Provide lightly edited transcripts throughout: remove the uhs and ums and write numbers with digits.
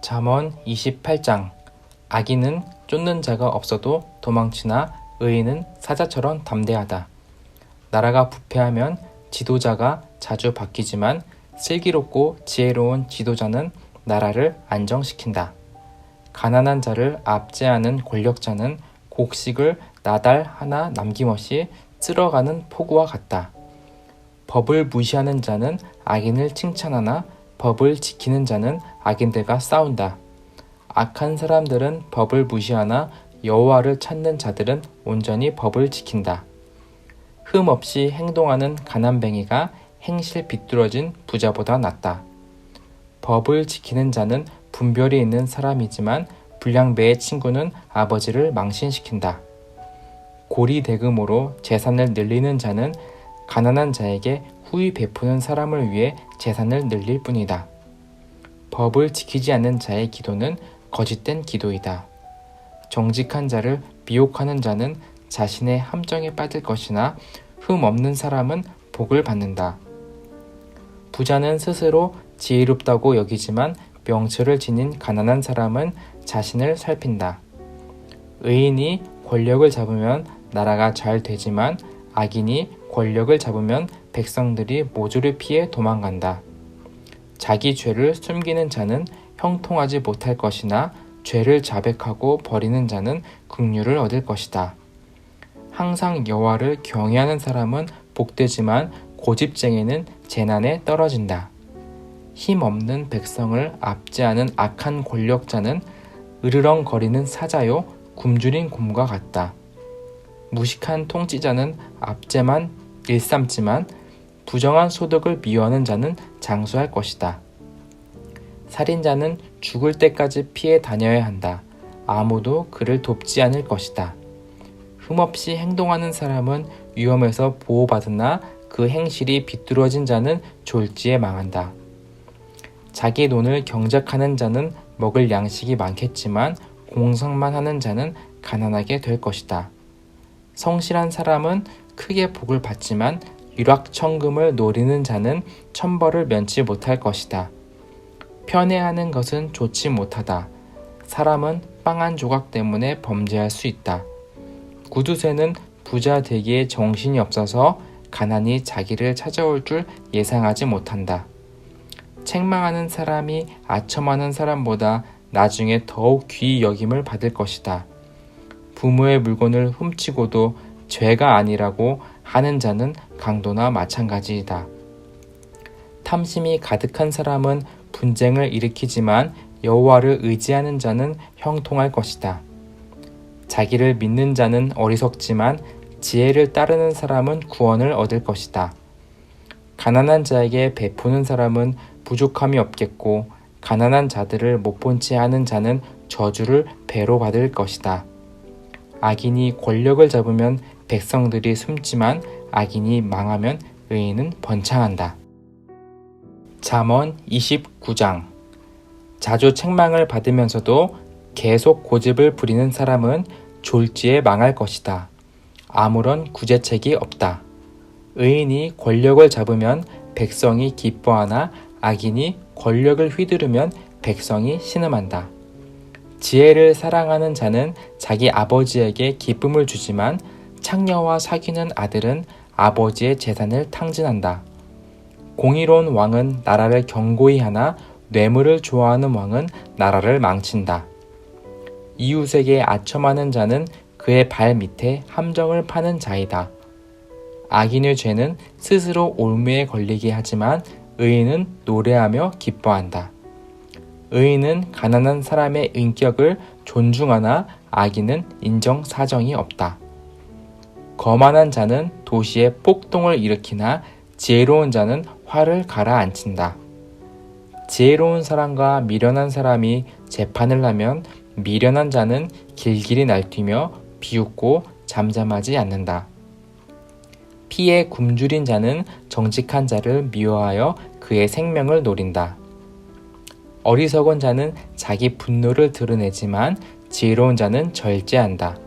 잠언 28장. 악인은 쫓는 자가 없어도 도망치나 의인은 사자처럼 담대하다. 나라가 부패하면 지도자가 자주 바뀌지만 슬기롭고 지혜로운 지도자는 나라를 안정시킨다. 가난한 자를 압제하는 권력자는 곡식을 나달 하나 남김없이 쓸어가는 폭우와 같다. 법을 무시하는 자는 악인을 칭찬하나 법을 지키는 자는 악인들과 싸운다. 악한 사람들은 법을 무시하나 여호와를 찾는 자들은 온전히 법을 지킨다. 흠 없이 행동하는 가난뱅이가 행실 비뚤어진 부자보다 낫다. 법을 지키는 자는 분별이 있는 사람이지만 불량배의 친구는 아버지를 망신시킨다. 고리대금으로 재산을 늘리는 자는 가난한 자에게 후히 베푸는 사람을 위해 재산을 늘릴 뿐이다. 법을 지키지 않는 자의 기도는 거짓된 기도이다. 정직한 자를 미혹하는 자는 자신의 함정에 빠질 것이나 흠 없는 사람은 복을 받는다. 부자는 스스로 지혜롭다고 여기지만 명철을 지닌 가난한 사람은 자신을 살핀다. 의인이 권력을 잡으면 나라가 잘 되지만 악인이 권력을 잡으면 백성들이 모조리 피해 도망간다. 자기 죄를 숨기는 자는 형통하지 못할 것이나 죄를 자백하고 버리는 자는 긍휼을 얻을 것이다. 항상 여호와를 경외하는 사람은 복되지만 고집쟁이는 재난에 떨어진다. 힘없는 백성을 압제하는 악한 권력자는 으르렁거리는 사자요 굶주린 곰과 같다. 무식한 통치자는 압제만 일삼지만 부정한 소득을 미워하는 자는 장수할 것이다. 살인자는 죽을 때까지 피해 다녀야 한다. 아무도 그를 돕지 않을 것이다. 흠없이 행동하는 사람은 위험에서 보호받으나 그 행실이 비뚤어진 자는 졸지에 망한다. 자기 돈을 경작하는 자는 먹을 양식이 많겠지만 공상만 하는 자는 가난하게 될 것이다. 성실한 사람은 크게 복을 받지만 유락천금을 노리는 자는 천벌을 면치 못할 것이다. 편애하는 것은 좋지 못하다. 사람은 빵 한 조각 때문에 범죄할 수 있다. 구두쇠는 부자 되기에 정신이 없어서 가난이 자기를 찾아올 줄 예상하지 못한다. 책망하는 사람이 아첨하는 사람보다 나중에 더욱 귀히 여김을 받을 것이다. 부모의 물건을 훔치고도 죄가 아니라고 하는 자는 강도나 마찬가지이다. 탐심이 가득한 사람은 분쟁을 일으키지만 여호와를 의지하는 자는 형통할 것이다. 자기를 믿는 자는 어리석지만 지혜를 따르는 사람은 구원을 얻을 것이다. 가난한 자에게 베푸는 사람은 부족함이 없겠고 가난한 자들을 못 본 채 하는 자는 저주를 배로 받을 것이다. 악인이 권력을 잡으면 백성들이 숨지만 악인이 망하면 의인은 번창한다. 잠언 29장. 자주 책망을 받으면서도 계속 고집을 부리는 사람은 졸지에 망할 것이다. 아무런 구제책이 없다. 의인이 권력을 잡으면 백성이 기뻐하나 악인이 권력을 휘두르면 백성이 신음한다. 지혜를 사랑하는 자는 자기 아버지에게 기쁨을 주지만 창녀와 사귀는 아들은 아버지의 재산을 탕진한다. 공의로운 왕은 나라를 견고히 하나 뇌물을 좋아하는 왕은 나라를 망친다. 이웃에게 아첨하는 자는 그의 발 밑에 함정을 파는 자이다. 악인의 죄는 스스로 올무에 걸리게 하지만 의인은 노래하며 기뻐한다. 의인은 가난한 사람의 인격을 존중하나 악인은 인정사정이 없다. 거만한 자는 도시에 폭동을 일으키나 지혜로운 자는 화를 가라앉힌다. 지혜로운 사람과 미련한 사람이 재판을 하면 미련한 자는 길길이 날뛰며 비웃고 잠잠하지 않는다. 피에 굶주린 자는 정직한 자를 미워하여 그의 생명을 노린다. 어리석은 자는 자기 분노를 드러내지만 지혜로운 자는 절제한다.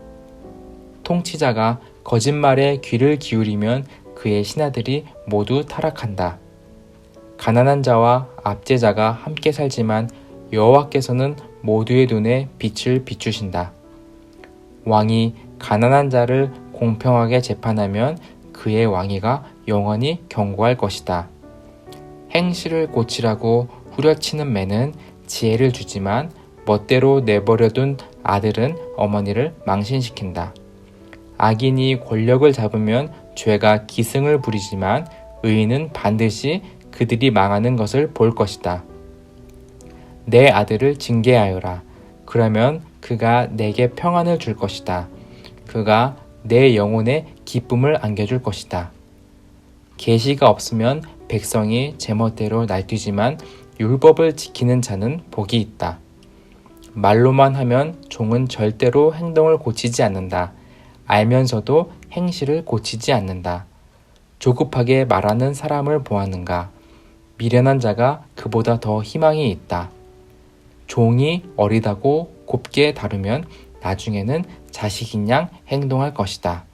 통치자가 거짓말에 귀를 기울이면 그의 신하들이 모두 타락한다. 가난한 자와 압제자가 함께 살지만 여호와께서는 모두의 눈에 빛을 비추신다. 왕이 가난한 자를 공평하게 재판하면 그의 왕위가 영원히 견고할 것이다. 행실을 고치라고 후려치는 매는 지혜를 주지만 멋대로 내버려둔 아들은 어머니를 망신시킨다. 악인이 권력을 잡으면 죄가 기승을 부리지만 의인은 반드시 그들이 망하는 것을 볼 것이다. 내 아들을 징계하여라. 그러면 그가 내게 평안을 줄 것이다. 그가 내 영혼에 기쁨을 안겨줄 것이다. 계시가 없으면 백성이 제멋대로 날뛰지만 율법을 지키는 자는 복이 있다. 말로만 하면 종은 절대로 행동을 고치지 않는다. 알면서도 행실을 고치지 않는다. 조급하게 말하는 사람을 보았는가? 미련한 자가 그보다 더 희망이 있다. 종이 어리다고 곱게 다루면 나중에는 자식인 양 행동할 것이다.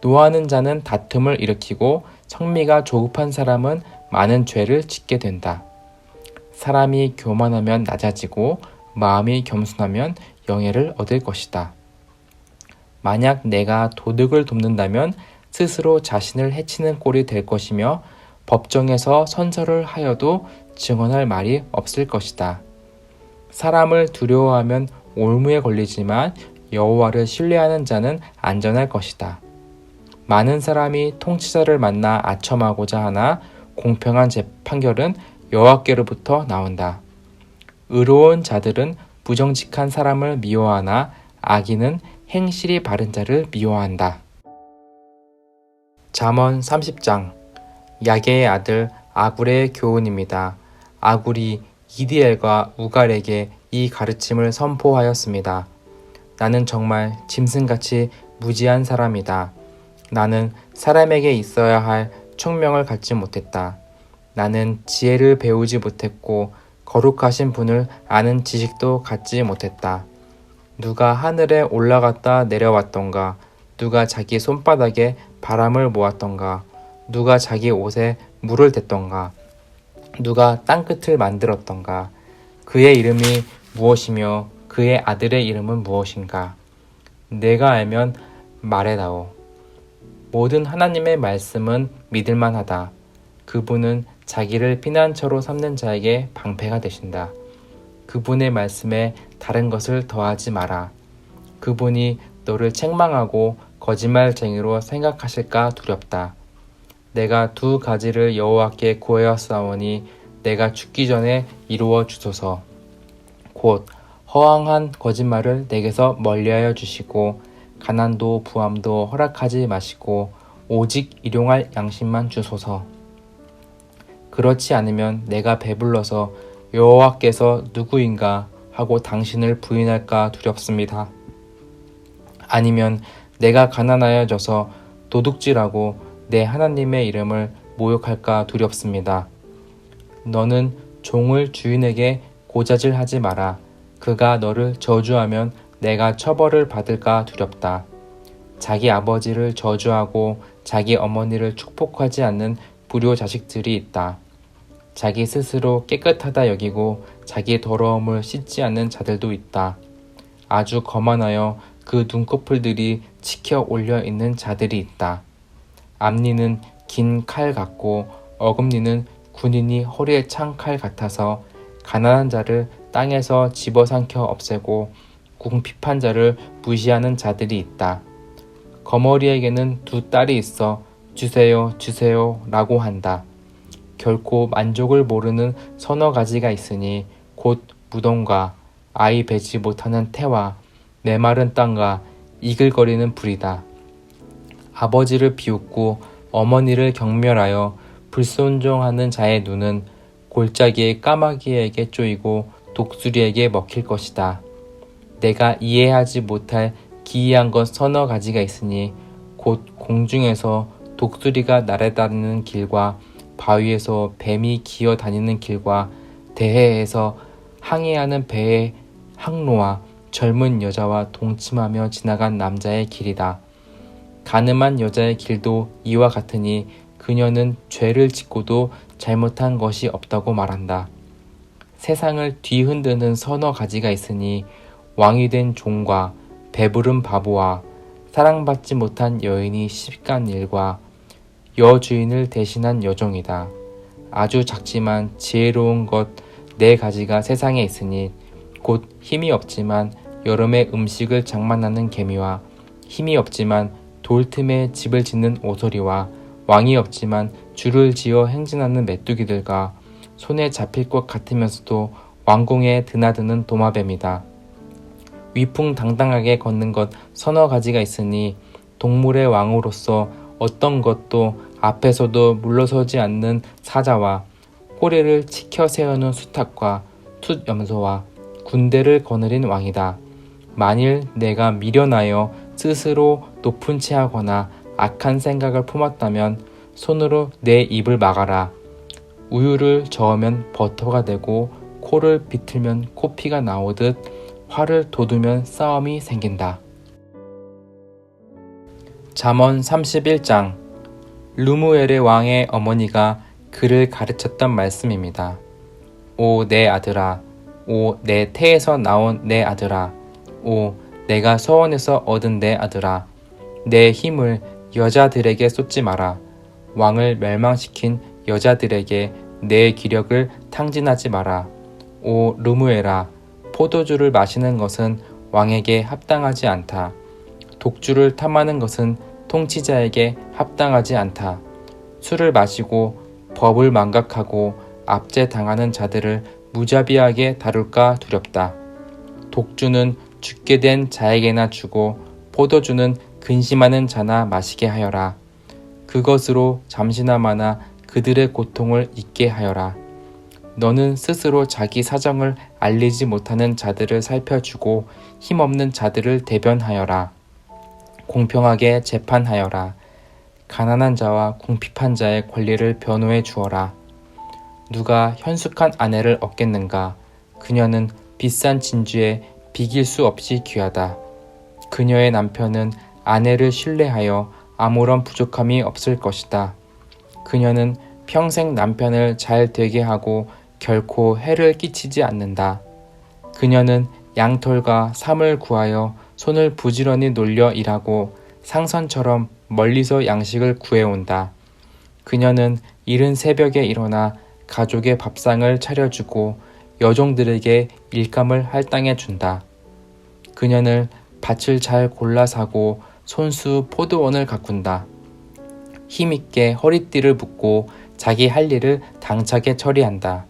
노하는 자는 다툼을 일으키고 성미가 조급한 사람은 많은 죄를 짓게 된다. 사람이 교만하면 낮아지고 마음이 겸손하면 영예를 얻을 것이다. 만약 내가 도둑을 돕는다면 스스로 자신을 해치는 꼴이 될 것이며 법정에서 선서를 하여도 증언할 말이 없을 것이다. 사람을 두려워하면 올무에 걸리지만 여호와를 신뢰하는 자는 안전할 것이다. 많은 사람이 통치자를 만나 아첨하고자 하나 공평한 판결은 여호와께로부터 나온다. 의로운 자들은 부정직한 사람을 미워하나 악인은 행실이 바른 자를 미워한다. 잠언 30장. 야게의 아들 아굴의 교훈입니다. 아굴이 이디엘과 우갈에게 이 가르침을 선포하였습니다. 나는 정말 짐승같이 무지한 사람이다. 나는 사람에게 있어야 할 총명을 갖지 못했다. 나는 지혜를 배우지 못했고 거룩하신 분을 아는 지식도 갖지 못했다. 누가 하늘에 올라갔다 내려왔던가? 누가 자기 손바닥에 바람을 모았던가? 누가 자기 옷에 물을 댔던가? 누가 땅끝을 만들었던가? 그의 이름이 무엇이며 그의 아들의 이름은 무엇인가? 내가 알면 말해다오. 모든 하나님의 말씀은 믿을만하다. 그분은 자기를 피난처로 삼는 자에게 방패가 되신다. 그분의 말씀에 다른 것을 더하지 마라. 그분이 너를 책망하고 거짓말쟁이로 생각하실까 두렵다. 내가 두 가지를 여호와께 구하였사오니 내가 죽기 전에 이루어 주소서. 곧 허황한 거짓말을 내게서 멀리하여 주시고 가난도 부함도 허락하지 마시고 오직 일용할 양심만 주소서. 그렇지 않으면 내가 배불러서 여호와께서 누구인가 하고 당신을 부인할까 두렵습니다. 아니면 내가 가난하여져서 도둑질하고 내 하나님의 이름을 모욕할까 두렵습니다. 너는 종을 주인에게 고자질하지 마라. 그가 너를 저주하면 내가 처벌을 받을까 두렵다. 자기 아버지를 저주하고 자기 어머니를 축복하지 않는 불효 자식들이 있다. 자기 스스로 깨끗하다 여기고 자기 더러움을 씻지 않는 자들도 있다. 아주 거만하여 그 눈꺼풀들이 치켜 올려 있는 자들이 있다. 앞니는 긴 칼 같고 어금니는 군인이 허리에 찬 칼 같아서 가난한 자를 땅에서 집어삼켜 없애고 궁핍한 자를 무시하는 자들이 있다. 거머리에게는 두 딸이 있어 주세요 주세요 라고 한다. 결코 만족을 모르는 서너 가지가 있으니 곧 무덤과 아이 베지 못하는 태와 메마른 땅과 이글거리는 불이다. 아버지를 비웃고 어머니를 경멸하여 불순종하는 자의 눈은 골짜기의 까마귀에게 쪼이고 독수리에게 먹힐 것이다. 내가 이해하지 못할 기이한 것 서너 가지가 있으니 곧 공중에서 독수리가 날아다니는 길과 바위에서 뱀이 기어다니는 길과 대해에서 항해하는 배의 항로와 젊은 여자와 동침하며 지나간 남자의 길이다. 가늠한 여자의 길도 이와 같으니 그녀는 죄를 짓고도 잘못한 것이 없다고 말한다. 세상을 뒤흔드는 서너 가지가 있으니 왕이 된 종과 배부른 바보와 사랑받지 못한 여인이 시집간 일과 여주인을 대신한 여종이다. 아주 작지만 지혜로운 것 네 가지가 세상에 있으니 곧 힘이 없지만 여름에 음식을 장만하는 개미와 힘이 없지만 돌 틈에 집을 짓는 오소리와 왕이 없지만 줄을 지어 행진하는 메뚜기들과 손에 잡힐 것 같으면서도 왕궁에 드나드는 도마뱀이다. 위풍당당하게 걷는 것 서너 가지가 있으니 동물의 왕으로서 어떤 것도 앞에서도 물러서지 않는 사자와 꼬리를 치켜 세우는 수탉과 숫염소와 군대를 거느린 왕이다. 만일 내가 미련하여 스스로 높은 채 하거나 악한 생각을 품었다면 손으로 내 입을 막아라. 우유를 저으면 버터가 되고 코를 비틀면 코피가 나오듯 화를 돋우면 싸움이 생긴다. 잠언 31장. 르무엘의 왕의 어머니가 그를 가르쳤던 말씀입니다. 오 내 아들아, 오 내 태에서 나온 내 아들아, 오 내가 서원에서 얻은 내 아들아, 내 힘을 여자들에게 쏟지 마라. 왕을 멸망시킨 여자들에게 내 기력을 탕진하지 마라. 오 르무엘아, 포도주를 마시는 것은 왕에게 합당하지 않다. 독주를 탐하는 것은 통치자에게 합당하지 않다. 술을 마시고 법을 망각하고 압제당하는 자들을 무자비하게 다룰까 두렵다. 독주는 죽게 된 자에게나 주고 포도주는 근심하는 자나 마시게 하여라. 그것으로 잠시나마나 그들의 고통을 잊게 하여라. 너는 스스로 자기 사정을 알리지 못하는 자들을 살펴주고 힘없는 자들을 대변하여라. 공평하게 재판하여라. 가난한 자와 궁핍한 자의 권리를 변호해 주어라. 누가 현숙한 아내를 얻겠는가? 그녀는 비싼 진주에 비길 수 없이 귀하다. 그녀의 남편은 아내를 신뢰하여 아무런 부족함이 없을 것이다. 그녀는 평생 남편을 잘 되게 하고 결코 해를 끼치지 않는다. 그녀는 양털과 삼을 구하여 손을 부지런히 놀려 일하고 상선처럼 멀리서 양식을 구해온다. 그녀는 이른 새벽에 일어나 가족의 밥상을 차려주고 여종들에게 일감을 할당해 준다. 그녀는 밭을 잘 골라 사고 손수 포도원을 가꾼다. 힘있게 허리띠를 묶고 자기 할 일을 당차게 처리한다.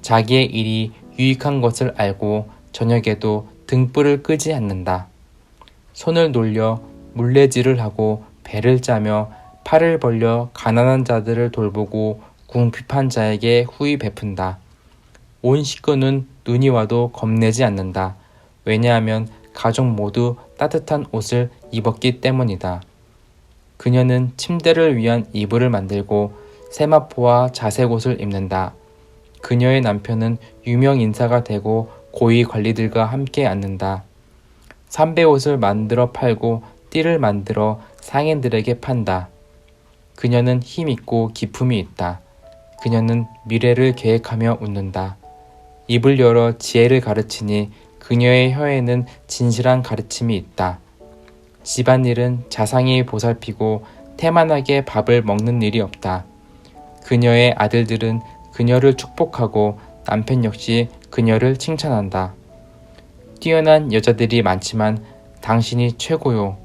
자기의 일이 유익한 것을 알고 저녁에도 등불을 끄지 않는다. 손을 놀려 물레질을 하고 배를 짜며 팔을 벌려 가난한 자들을 돌보고 궁핍한 자에게 후히 베푼다. 온 식구는 눈이 와도 겁내지 않는다. 왜냐하면 가족 모두 따뜻한 옷을 입었기 때문이다. 그녀는 침대를 위한 이불을 만들고 세마포와 자색옷을 입는다. 그녀의 남편은 유명 인사가 되고 고위 관리들과 함께 앉는다. 삼배옷을 만들어 팔고 띠를 만들어 상인들에게 판다. 그녀는 힘있고 기품이 있다. 그녀는 미래를 계획하며 웃는다. 입을 열어 지혜를 가르치니 그녀의 혀에는 진실한 가르침이 있다. 집안일은 자상히 보살피고 태만하게 밥을 먹는 일이 없다. 그녀의 아들들은 그녀를 축복하고 남편 역시 그녀를 칭찬한다. 뛰어난 여자들이 많지만 당신이 최고요.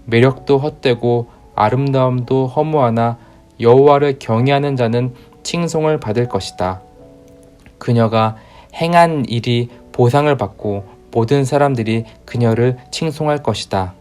매력도 헛되고 아름다움도 허무하나 여호와를 경외하는 자는 칭송을 받을 것이다. 그녀가 행한 일이 보상을 받고 모든 사람들이 그녀를 칭송할 것이다.